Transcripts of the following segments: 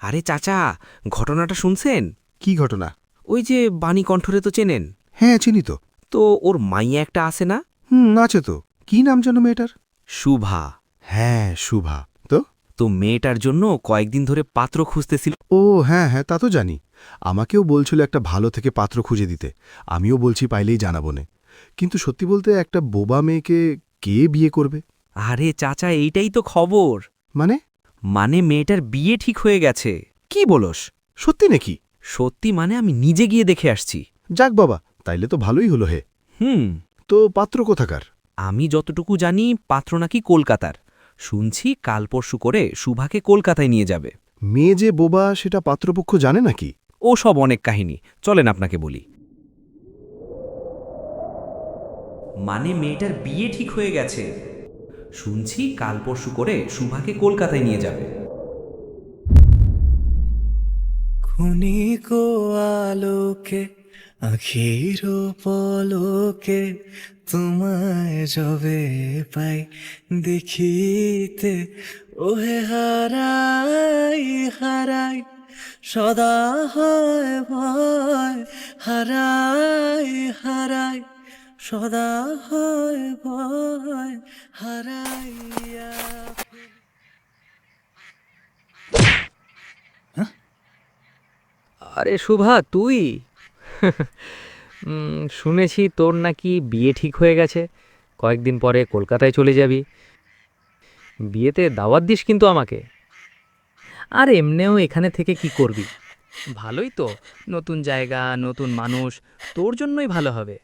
আরে চাচা, ঘটনাটা শুনছেন? কি ঘটনা? ওই যে বাণী কণ্ঠরে তো চেনেন? হ্যাঁ, চিনি তো। তো ওর মাইয়া একটা আছে না? আছে তো। কি নাম যেন মেয়েটার? শুভা। হ্যাঁ, শুভা। তো তো মেয়েটার জন্য কয়েকদিন ধরে পাত্র খুঁজতেছিল। ও হ্যাঁ হ্যাঁ, তা তো জানি। আমাকেও বলছিল একটা ভালো থেকে পাত্র খুঁজে দিতে। আমিও বলছি পাইলেই জানাবনে। কিন্তু সত্যি বলতে একটা বোবা মেয়েকে কে বিয়ে করবে? আরে চাচা, এইটাই তো খবর। মানে? মানে মেয়েটার বিয়ে ঠিক হয়ে গেছে। কি বলস? সত্যি নাকি? সত্যি মানে আমি নিজে গিয়ে দেখে আসছি। যাক বাবা, তাইলে তো ভালোই হলো হে। হুম। তো পাত্র কোথাকার? আমি যতটুকু জানি পাত্র নাকি কলকাতার। শুনছি কাল পরশু করে শুভাকে কলকাতায় নিয়ে যাবে। মেয়ে যে বোবা সেটা পাত্রপক্ষ জানে নাকি? ও সব অনেক কাহিনী, চলেন আপনাকে বলি। মানে মেয়েটার বিয়ে ঠিক হয়ে গেছে। শুনছি কাল পরশু করে শুভাকে কলকাতায় নিয়ে যাবে। ক্ষণিক আলোকে আখির পলকে তোমায় যবে পাই দেখিতে, ওহে হারাই হারাই সদা হয় ভয়, হারাই হারাই সদা হয় ভয়, হারাইয়া। আরে শুভা, তুই? শুনেছি তোর নাকি বিয়ে ঠিক হয়ে গেছে, কয়েকদিন পরে কলকাতায় চলে যাবি। বিয়েতে দাওয়াত দিস কিন্তু আমাকে। আর এমনিও এখানে থেকে কি করবি? ভালোই তো, নতুন জায়গা, নতুন মানুষ, তোর জন্যই ভালো হবে।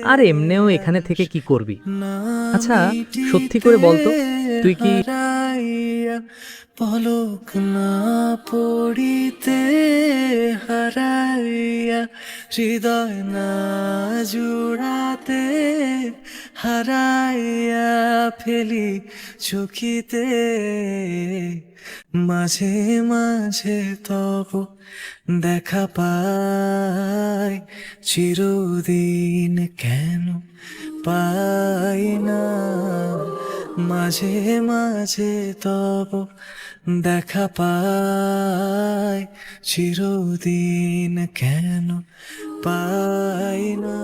আর এমনিও এখানে থেকে কি করবি? আচ্ছা, সত্যি করে বলতো, তুই কি হারাইয়া পলক না পড়িতে, হারাইয়া হৃদয় না জুড়াতে, হারাইয়া ফেলি চকিতে, মাঝে মাঝে তব দেখা পাই, চিরদিন কেন পাই না, মাঝে মাঝে তব দেখা পাই, চিরদিন কেন পাই না।